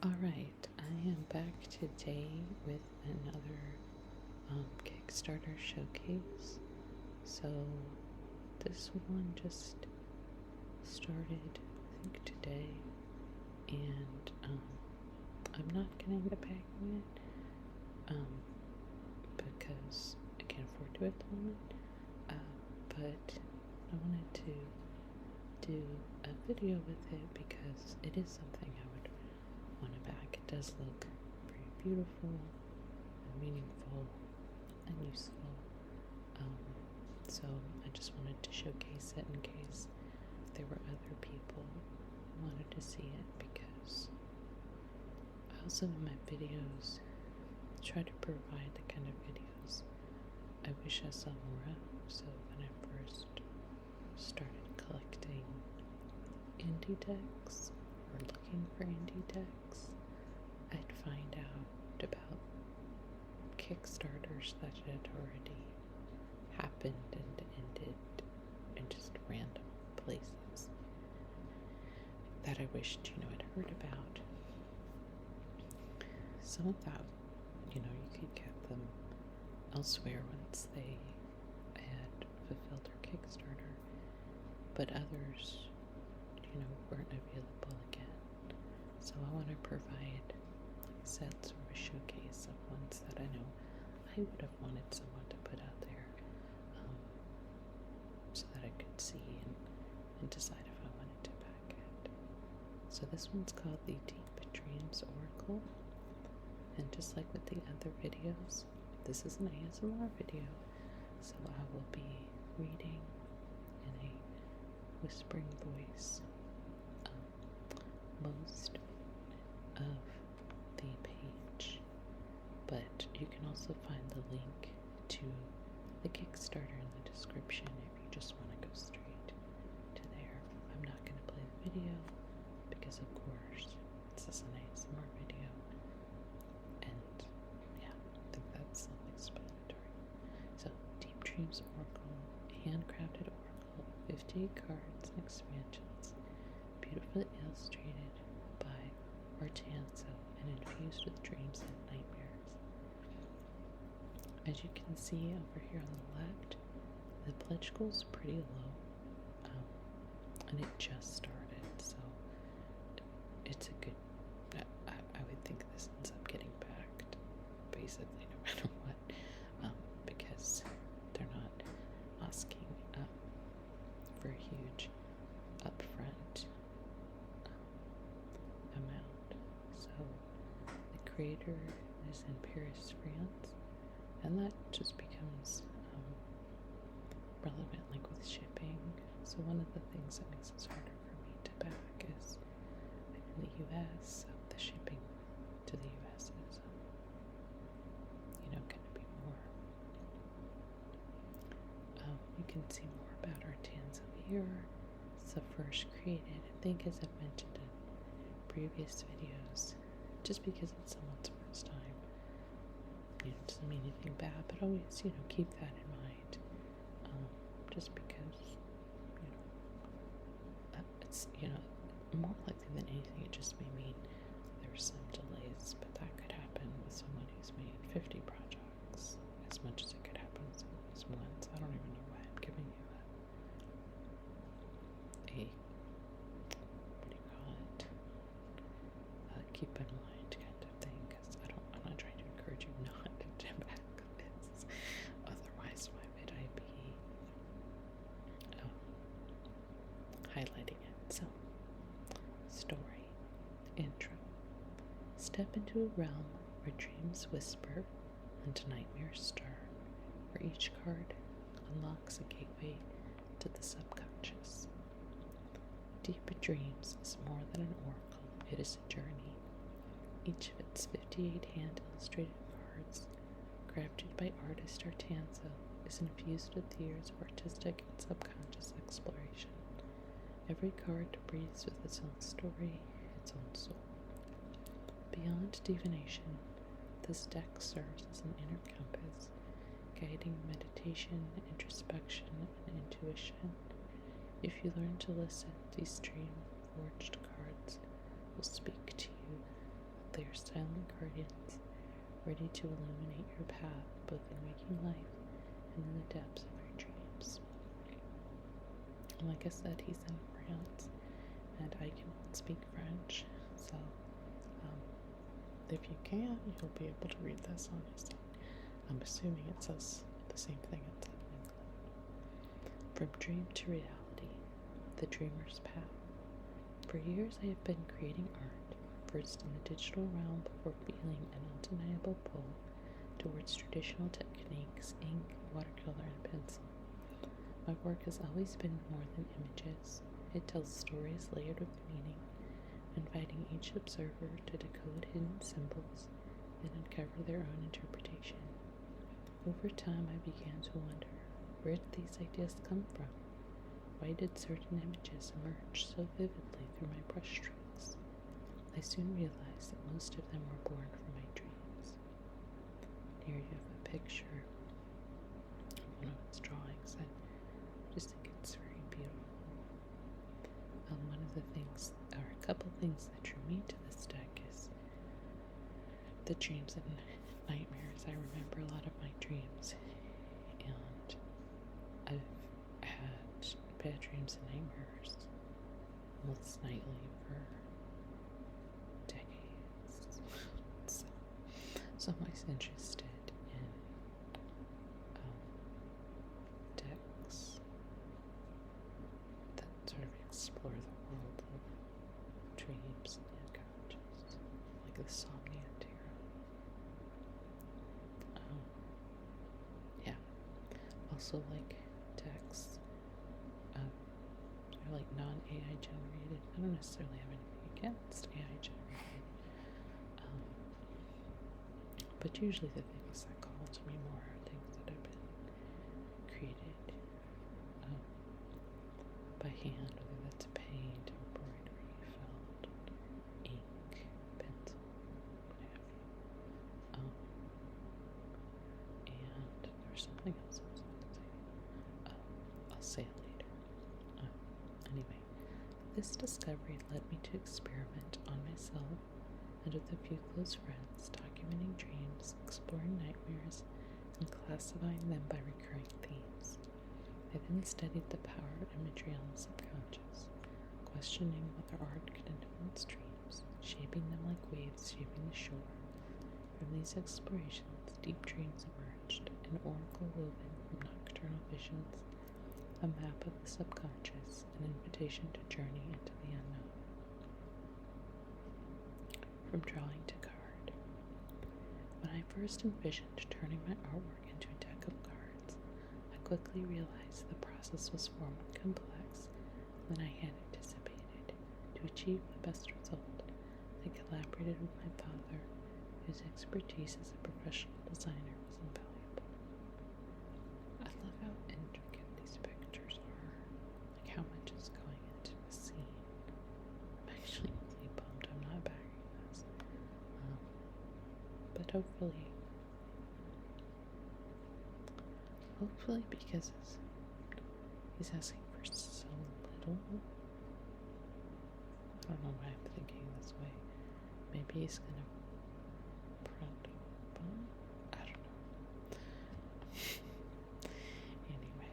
Alright, I am back today with another Kickstarter showcase. So this one just started, I think, today, and I'm not getting the bag of it because I can't afford to at the moment. But I wanted to do a video with it because it is something I would want to back. It does look very beautiful and meaningful and useful. So I just wanted to showcase it in case there were other people who wanted to see it, because I also in my videos try to provide the kind of videos I wish I saw more of. So when I first started collecting indie decks or looking for indie decks, I'd find out about Kickstarters that had already happened and ended in just random places that I wished, I'd heard about. Some of that, you could get them elsewhere once they had fulfilled their Kickstarter, but others, weren't available again. So I want to provide, like I said, sort of a showcase of ones that I know I would have wanted someone to put out there, so that I could see and decide if I wanted to back it. So this one's called the Deep Dreams Oracle, and just like with the other videos, this is an ASMR video, so I will be reading in a whispering voice most of the page, but you can also find the link to the Kickstarter in the description if you just want to go straight to there. I'm not going to play the video because, of course, this is an ASMR video, and yeah, I think that's self-explanatory. So, Deep Dreams Oracle, handcrafted oracle, 58 cards and expansions, beautifully illustrated by Artanzo and infused with dreams and nightmares. As you can see over here on the left, the pledge goal is pretty low, and it just started, so it's a good, I would think this ends up getting backed, basically, no matter what, because they're not asking for a huge upfront amount. So the creator is in Paris, France, and that just becomes relevant, like with shipping. So one of the things that makes it harder for me to back is in the US, the shipping to the US is going to be more. You can see more about Artanzo here. It's the first created, I think, as I've mentioned in previous videos, just because it's someone's first time, it doesn't mean anything bad, but always, keep that in mind, just because, it's, more likely than anything, it just may mean there's some delays, but that could happen with someone who's made 50 projects, as much as it could happen with someone who's once. I don't even know why I'm giving you a what do you call it, keep in mind kind of thing, because I'm not trying to encourage you not to back this, otherwise why would I be highlighting it? So, story, intro. Step into a realm where dreams whisper and nightmares stir, where each card unlocks a gateway to the subconscious. Deep Dreams is more than an oracle, it is a journey. Each of its 58 hand-illustrated cards, crafted by artist Artanzo, is infused with years of artistic and subconscious exploration. Every card breathes with its own story, its own soul. Beyond divination, this deck serves as an inner compass, guiding meditation, introspection, and intuition. If you learn to listen, these dream-forged cards will speak to you They are silent guardians, ready to illuminate your path both in waking life and in the depths of your dreams. And like I said, he's in France, and I cannot speak French, so if you can, you'll be able to read this on his side. I'm assuming it says the same thing it said in English. From dream to reality, the dreamer's path. For years I have been creating art, first in the digital realm before feeling an undeniable pull towards traditional techniques, ink, watercolor, and pencil. My work has always been more than images. It tells stories layered with meaning, inviting each observer to decode hidden symbols and uncover their own interpretation. Over time, I began to wonder, where did these ideas come from? Why did certain images emerge so vividly through my brushstrokes? I soon realized that most of them were born from my dreams. Here you have a picture of one of its drawings, and I just think it's very beautiful. One of the things, or a couple things that drew me to this deck is the dreams and nightmares. I remember a lot of my dreams, and I've had bad dreams and nightmares almost nightly for decades. So I'm always interested in decks that sort of explore the world of dreams and unconscious, like the Somnia Tarot. Yeah. Also like decks, they're like non-AI generated. I don't necessarily have anything against AI generated, but usually the things that call to me more are things that have been created by hand, whether that's paint, embroidery, felt, ink, pencil, what have you. And there's something else I was going to say. I'll say it later. Anyway, this discovery led me to experiment on myself and with a few close friends, documenting dreams, exploring nightmares, and classifying them by recurring themes. I then studied the power of imagery on the subconscious, questioning whether art could influence dreams, shaping them like waves shaping the shore. From these explorations, deep dreams emerged, an oracle woven from nocturnal visions, a map of the subconscious, an invitation to journey into the unknown. From drawing to card. When I first envisioned turning my artwork into a deck of cards, I quickly realized the process was far more complex than I had anticipated. To achieve the best result, I collaborated with my father, whose expertise as a professional designer was invaluable. I love how intricate these pictures are, like how much is going into the scene. I'm actually really bummed I'm not backing this. But hopefully because he's asking for so little, I don't know why I'm thinking this way. Maybe he's gonna print a book? I don't know. Anyway.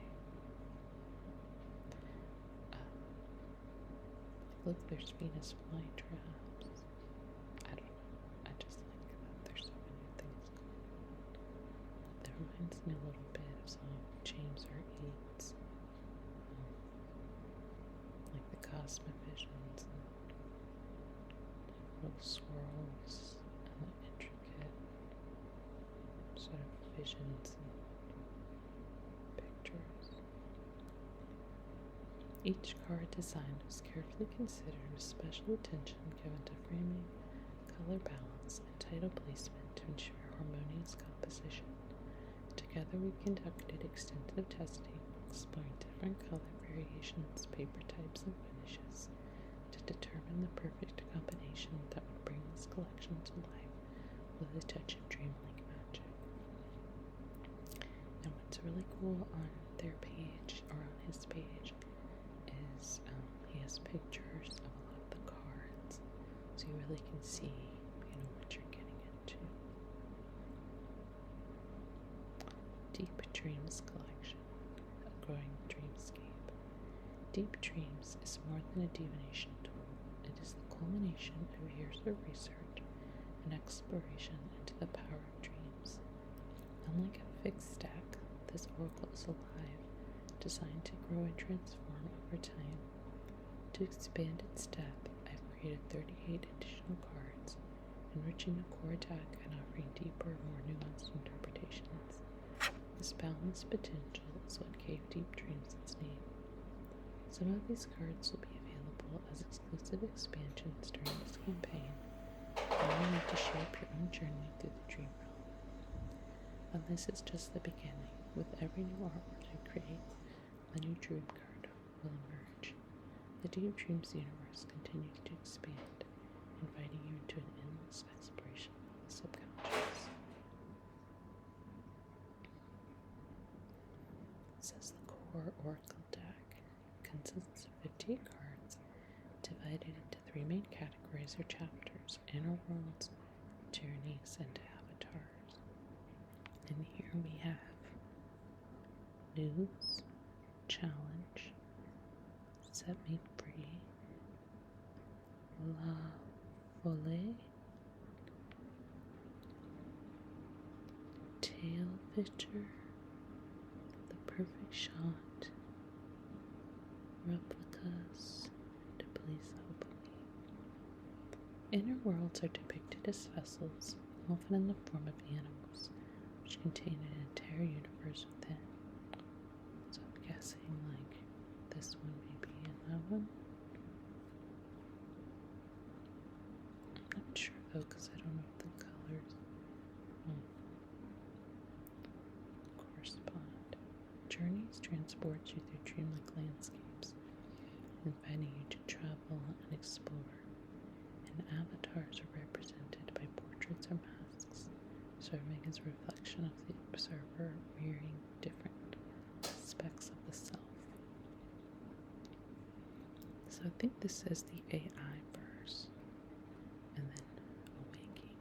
Look, there's Venus flytraps. I don't know. I just like that there's so many things going on. That reminds me a little bit of some of James R. Eads. Like the cosmic visions and little swirls and the intricate sort of visions and pictures. Each card design was carefully considered with special attention given to framing, color balance, and title placement to ensure harmonious composition. Together we conducted extensive testing, exploring different color variations, paper types, and finishes to determine the perfect combination that would bring this collection to life with a touch of dreamlike magic. And what's really cool on their page, or on his page, is he has pictures of a lot of the cards, so you really can see, what Deep Dreams Collection, A Growing Dreamscape. Deep Dreams is more than a divination tool. It is the culmination of years of research and exploration into the power of dreams. Unlike a fixed stack, this oracle is alive, designed to grow and transform over time. To expand its depth, I've created 38 additional cards, enriching the core deck and offering deeper, more nuanced interpretations. This balanced potential is what gave Deep Dreams its name. Some of these cards will be available as exclusive expansions during this campaign, allowing you to shape your own journey through the dream realm. And this is just the beginning. With every new artwork I create, a new dream card will emerge. The Deep Dreams universe continues to expand, inviting you into an endless exploration of the subconscious. It says the core oracle deck consists of 50 cards divided into 3 main categories or chapters: inner worlds, journeys, and avatars. And here we have news, challenge, set me free, la folie, tail picture, the perfect shot, replicas, to please help me. Inner worlds are depicted as vessels, often in the form of animals, which contain an entire universe within. So I'm guessing like this one may be in that one. I'm not sure though, because I don't know if the colors correspond. Journeys transport you through dreamlike landscapes, inviting you to travel and explore. And avatars are represented by portraits or masks, serving as a reflection of the observer, mirroring different aspects of the self. So I think this says the AI verse, and then awaking.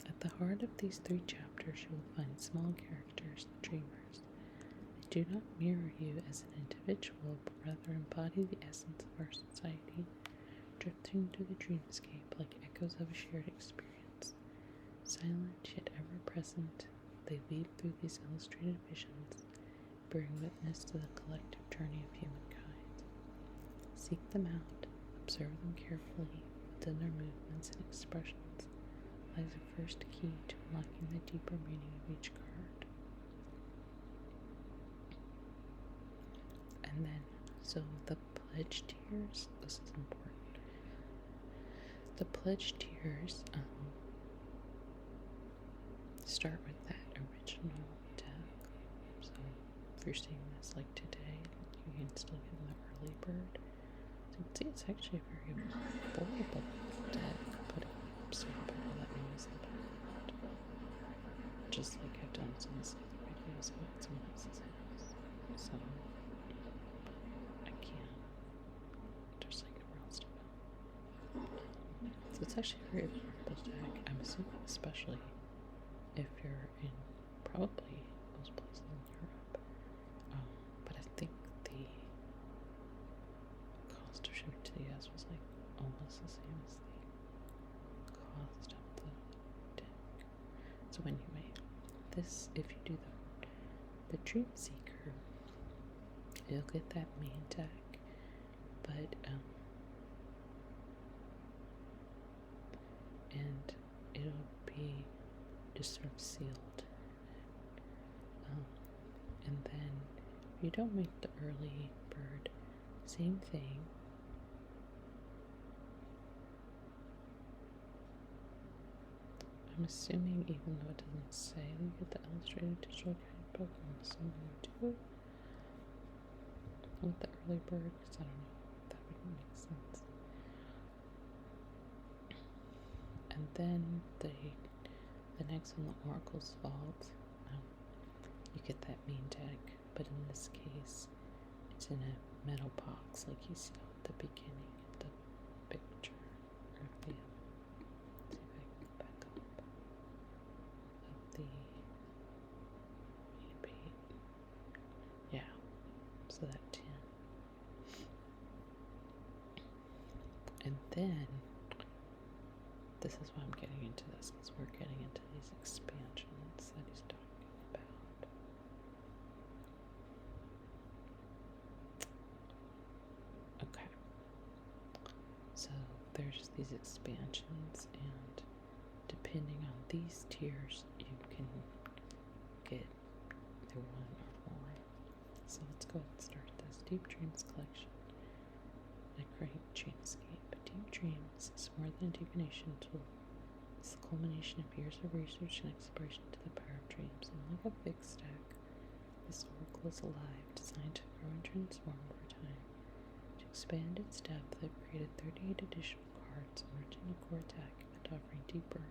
At the heart of these 3 chapters, you will find small characters, the dreamers. They do not mirror you as an individual, but rather embody the essence of our society, drifting through the dreamscape like echoes of a shared experience. Silent yet ever present, they weave through these illustrated visions, bearing witness to the collective journey of humankind. Seek them out, observe them carefully. Within their movements and expressions lies the first key to unlocking the deeper meaning of each card. And then, so the pledge tiers, this is important. The pledge tiers start with that original deck. So if you're seeing this like today, you can still get in the early bird. So you can see it's actually a very affordable deck, but so people that knows the background. Just like I've done some of the other videos about someone else's house. So I can't. There's like nowhere else to go. So it's actually a very affordable deck. I'm assuming especially if you're in probably most places in Europe. But I think the cost of shipping to the US was like almost the same as the cost of the deck. So anyway, this, if you do the Dream Seeker, you'll get that main deck, but and it'll be just sort of sealed. And then if you don't make the early bird, same thing. I'm assuming, even though it doesn't say you get the illustrated digital guidebook, I'm assuming you do with the early bird, because I don't know if that would make sense. And then the next one, the Oracle's Vault, you get that main deck, but in this case, it's in a metal box like you see at the beginning of the picture. Or see if I can back up of the then, this is why I'm getting into this, because we're getting into these expansions that he's talking about. Okay. So there's these expansions, and depending on these tiers, you can get either one or more. So let's go ahead and start this Deep Dreams collection. A great dreamscape. Deep Dreams is more than a divination tool. It's the culmination of years of research and exploration into the power of dreams. And like a big stack, this oracle is alive, designed to grow and transform over time. To expand its depth, I've created 38 additional cards, merging the core deck and offering deeper,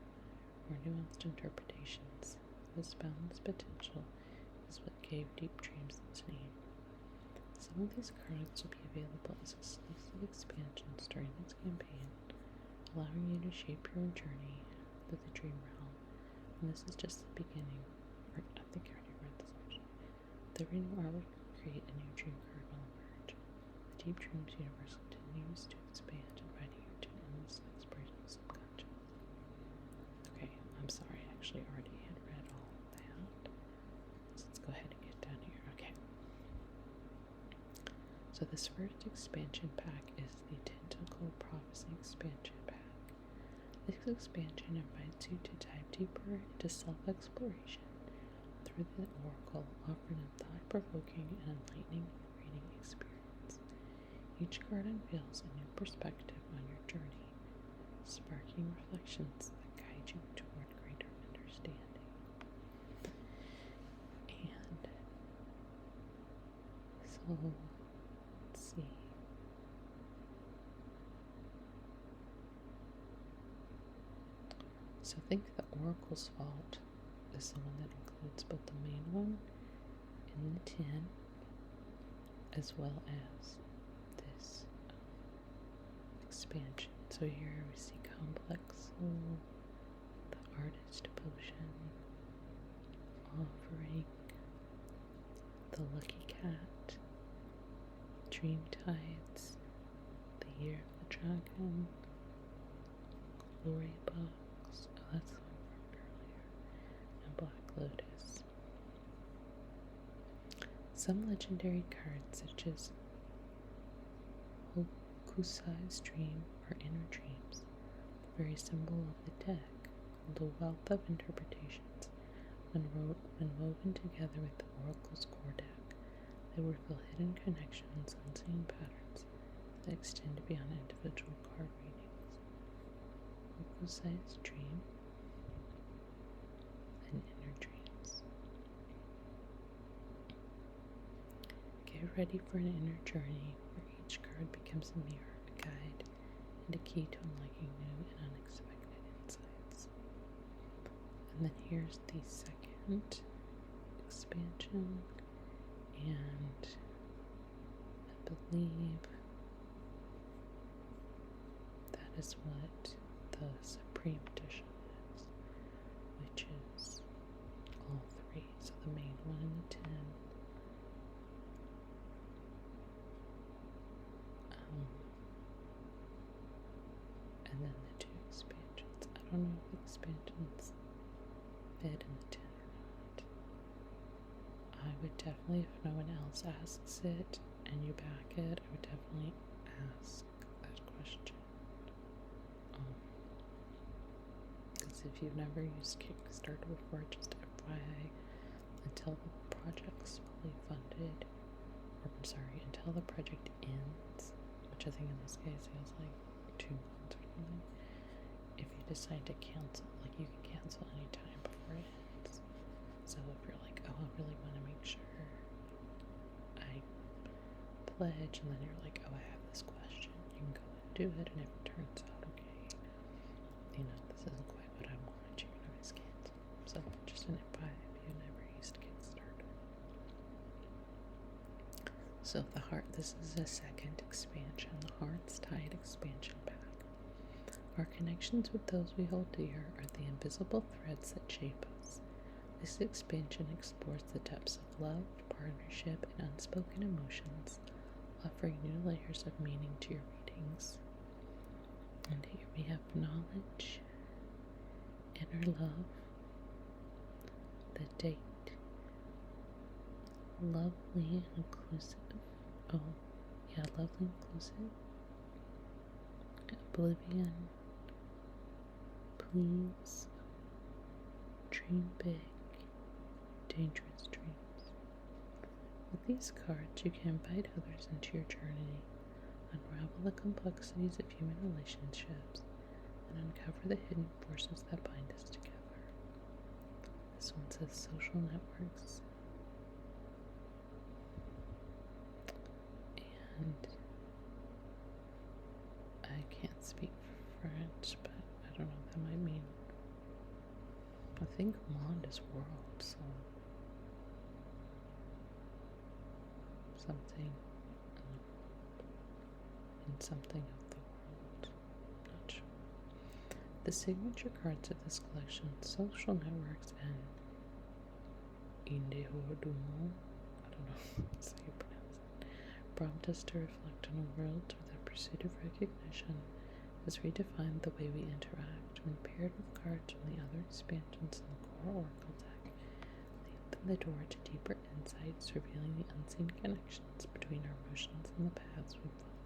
more nuanced interpretations. This boundless potential is what gave Deep Dreams its name. Some of these cards will be available as exclusive expansions during this campaign, allowing you to shape your own journey through the dream realm. And this is just the beginning. I think I already read this actually. The reading artwork will create a new dream card will emerge. The Deep Dreams universe continues to expand, inviting you to endless exploration of the subconscious. Okay, I'm sorry, I actually already had read all of that. So let's go ahead and get down here. Okay. So this first expansion pack is the Tentacle Prophecy expansion pack. This expansion invites you to dive deeper into self-exploration through the Oracle, offering a thought-provoking and enlightening reading experience. Each card unveils a new perspective on your journey, sparking reflections that guide you toward greater understanding. And so, let's see. So I think the Oracle's Vault is the one that includes both the main one in the tin, as well as this expansion. So here we see Complex Soul, the Artist Potion, Offering, the Lucky Cat, Dream Tides, the Year of the Dragon, Glory Box, oh that's the one from earlier, and Black Lotus. Some legendary cards such as Hokusai's Dream or Inner Dreams, the very symbol of the deck, hold a wealth of interpretations. When woven together with the Oracle's core deck, they reveal hidden connections, unseen patterns that extend beyond individual card readings. Hokusai's Dream and Inner Dreams. Get ready for an inner journey where each card becomes a mirror, a guide, and a key to unlocking new and unexpected insights. And then here's the second expansion, and I believe that is what the Supreme Edition is, which is all three. So the main one in the 10, and then the two expansions. I don't know if the expansions fit in the 10 or not. I would definitely, if no one else asks it and you back it, I would definitely ask that question. Because if you've never used Kickstarter before, just FYI, until the project's fully funded, or I'm sorry, until the project ends, which I think in this case it was like 2 months or something, if you decide to cancel, like you can cancel any time before it ends. So if you're like, oh, I really want to make sure I pledge, and then you're like, oh, I have this question, you can go and do it, and if it turns out okay, you know, this isn't quite what I wanted, you can always cancel. So just an FYI if you've never used Kickstarter. So this is the second expansion, the Heart's Tide expansion pack. Our connections with those we hold dear are the invisible threads that shape us. This expansion explores the depths of love, partnership, and unspoken emotions, offering new layers of meaning to your readings. And here we have knowledge, inner love, the date, lovely and inclusive. Oh, yeah, lovely and inclusive. Oblivion, please, dream big, dangerous dreams. With these cards, you can invite others into your journey, unravel the complexities of human relationships, and uncover the hidden forces that bind us together. This one says social networks. And I can't speak French, but I don't know what that might mean. I think monde is world, so something in something of the world. Not sure. The signature cards of this collection, social networks and individual, I don't know how you pronounce it, prompt us to reflect on a world where the pursuit of recognition has redefined the way we interact. When paired with cards from the other expansions in the core Oracle deck, they open the door to deeper insights, revealing the unseen connections between our emotions and the paths we follow.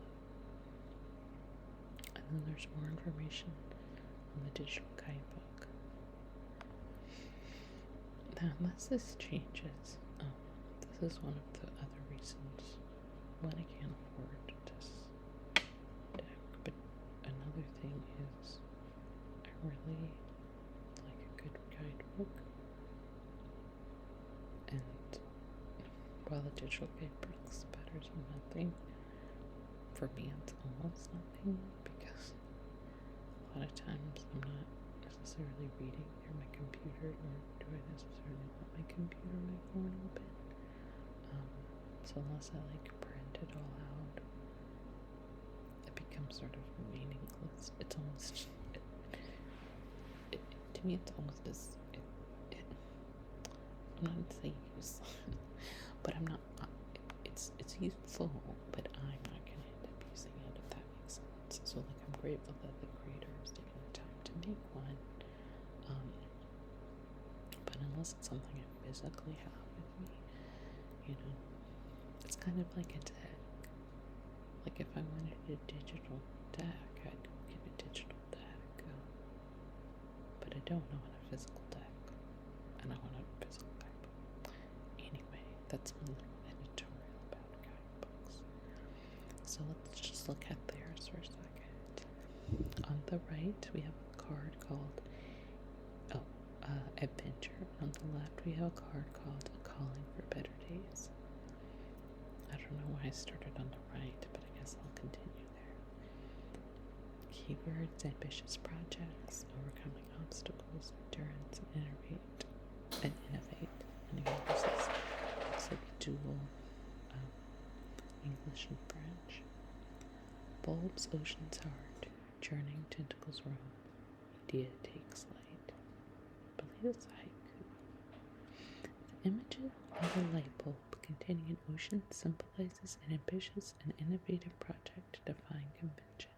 And then there's more information on the digital guidebook. Now, unless this changes, this is one of the other reasons why I can't afford this deck. But another thing is, I really like a good guidebook. And while the digital guidebook's better than nothing, for me it's almost nothing, because a lot of times I'm not necessarily reading through my computer, nor do I necessarily want my computer microphone open. So unless I print it all out, it becomes sort of meaningless. It's almost, to me it's almost as, I'm not saying useless, but I'm not, it's useful, but I'm not going to end up using it, if that makes sense. So I'm grateful that the creator is taking the time to make one, but unless it's something I physically have with me, it's kind of like a deck. Like if I wanted a digital deck, I'd get a digital deck, but I don't know a physical deck, and I want a physical guidebook. Anyway, that's my little editorial about guidebooks. So let's just look at theirs for a second. On the right, we have a card called Adventure. On the left, we have a card called A Calling for Better Days. I don't know why I started on the right, but I guess I'll continue there. Keywords: ambitious projects, overcoming obstacles, endurance, and innovate. And again, this looks like dual English and French. Bulbs, oceans heart, churning tentacles roam, idea takes light. I believe it's a haiku. The image of a light bulb containing an ocean symbolizes an ambitious and innovative project defying convention.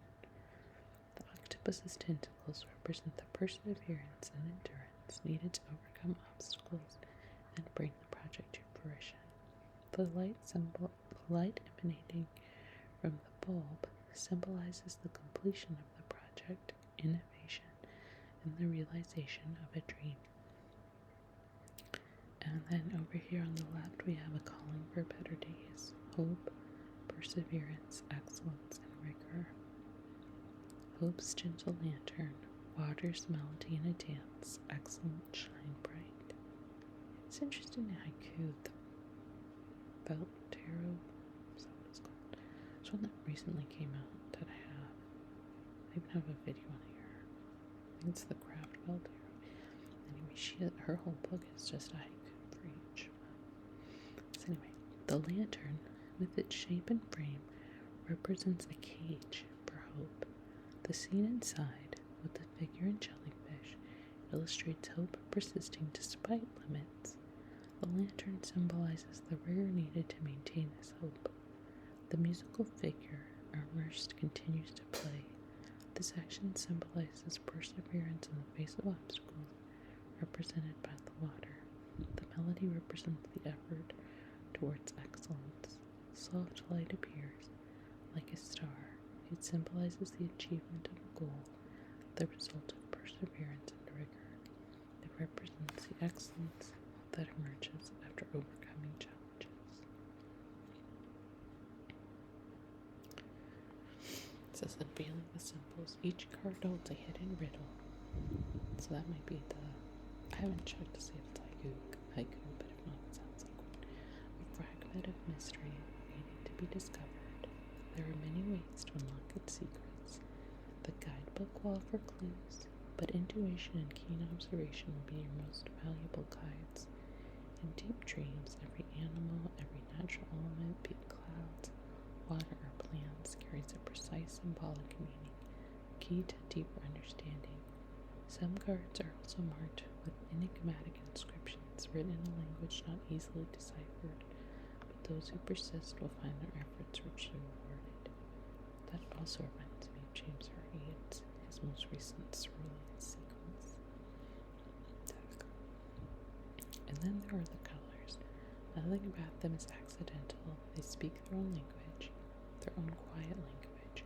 The octopus's tentacles represent the perseverance and endurance needed to overcome obstacles and bring the project to fruition. The light emanating from the bulb symbolizes the completion of the project, innovation, and the realization of a dream. And then over here on the left, we have a calling for better days: hope, perseverance, excellence, and rigor. Hope's gentle lantern, water's melody in a dance, excellent, shine bright. It's interesting haiku, the Belt Tarot, is that what it's called? It's one that recently came out that I have. I even have a video on here. I think it's the Craft Belt Tarot. Anyway, her whole book is just a haiku for each one. So anyway, the lantern, with its shape and frame, represents a cage for hope. The scene inside, with the figure and jellyfish, illustrates hope persisting despite limits. The lantern symbolizes the rigor needed to maintain this hope. The musical figure, immersed, continues to play, This action symbolizes perseverance in the face of obstacles, represented by the water. The melody represents the effort towards excellence. Soft light appears like a star. It symbolizes the achievement of a goal, the result of perseverance and rigor. It represents the excellence that emerges after overcoming challenges. It says, unveiling the symbols. Each card holds a hidden riddle. So that might be I haven't checked to see if it's haiku, but if not, it sounds like one. A fragment of mystery waiting to be discovered. There are many ways to unlock its secrets. The guidebook will offer clues, but intuition and keen observation will be your most valuable guides. In deep dreams, every animal, every natural element, be it clouds, water, or plants, carries a precise symbolic meaning, key to deeper understanding. Some cards are also marked with enigmatic inscriptions written in a language not easily deciphered, but those who persist will find their efforts richly rewarded. That also reminds me of James Hardy. It's his most recent cerulean sequence deck. And then there are the colors. Nothing about them is accidental. They speak their own language, their own quiet language,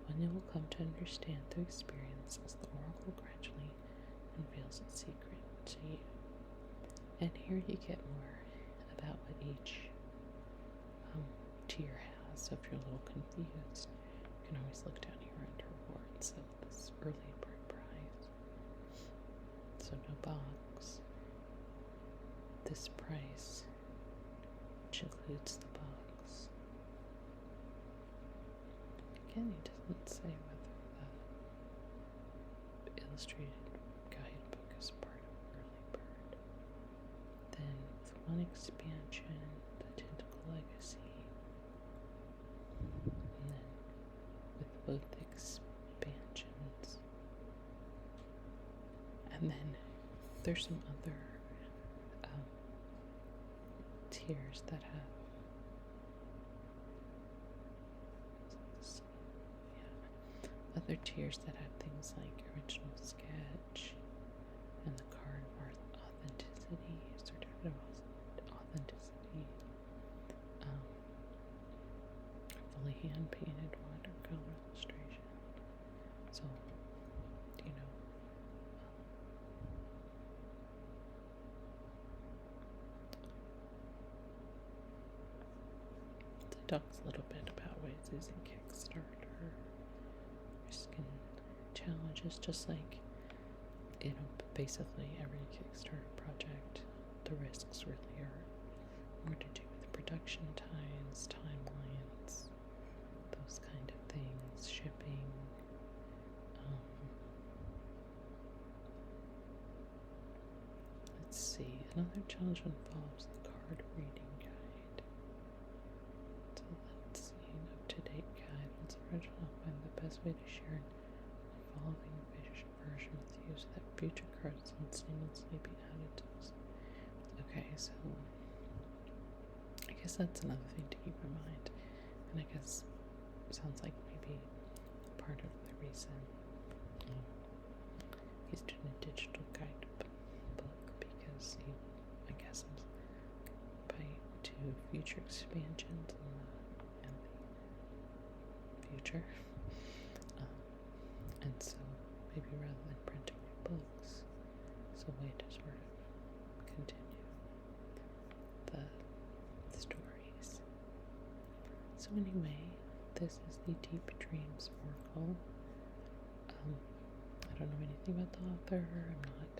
one you will come to understand through experience as the oracle gradually unveils its secret to you. And here you get more about what each tier has. So if you're a little confused, you can always look down here under rewards of this early bird prize. So no box. This price, which includes the box. Again, it doesn't say whether the illustrated guidebook is part of Early Bird. Then with one expansion, the Tentacle Legacy, and then with both expansions, and then there's some other tiers that have other tiers that have things like original sketch and the card worth authenticity, certificate of authenticity, fully hand painted watercolor illustration. So, it talks a little bit about ways using Kickstarter, risk and challenges, just like, basically every Kickstarter project, the risks really are more to do with production times, timelines, those kind of things, shipping. Let's see, another challenge involves the card reading guide. So let's see, an up-to-date guide. Once original, I'll find the best way to share an evolving version with you so that future cards will seamlessly be added to this. Okay, so I guess that's another thing to keep in mind. And I guess it sounds like maybe part of the reason he's doing a digital guidebook because I guess by to future expansions in the future. And so maybe rather than printing new books, it's a way to sort of continue the stories. So anyway, this is the Deep Dreams Oracle. I don't know anything about the author. I'm not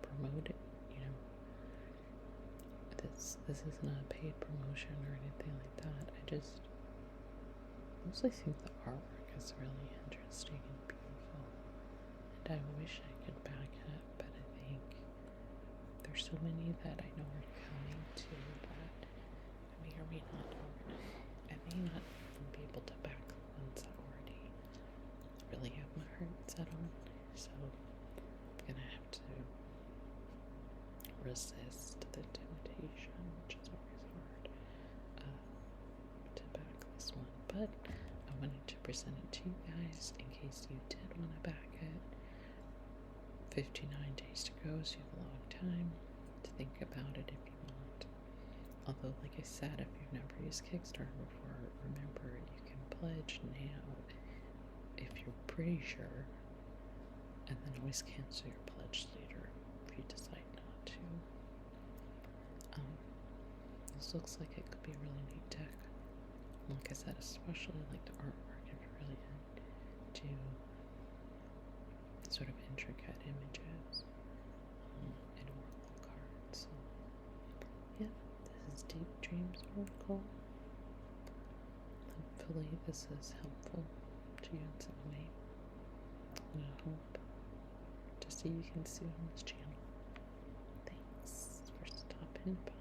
promoting, this isn't a paid promotion or anything like that. I just mostly think the artwork is really interesting and beautiful, and I wish I could back it, but I think there's so many that I know are coming to that I may or may not even be able to back the ones that already really have my heart set on, so I'm gonna have to resist the temptation, which is always hard, to back this one, but I wanted to present it to you guys in case you did want to back it. 59 days to go, so you have a long time to think about it if you want. Although, like I said, if you've never used Kickstarter before, remember you can pledge now if you're pretty sure, and then always cancel your pledge later if you decide not to. This looks like it could be a really neat deck. Like I said, especially like the artwork if you're really into sort of intricate images and oracle cards. So, yeah, this is Deep Dreams Oracle. Hopefully this is helpful to you in some way. And I hope to see you can see on this channel. Thanks for stopping by.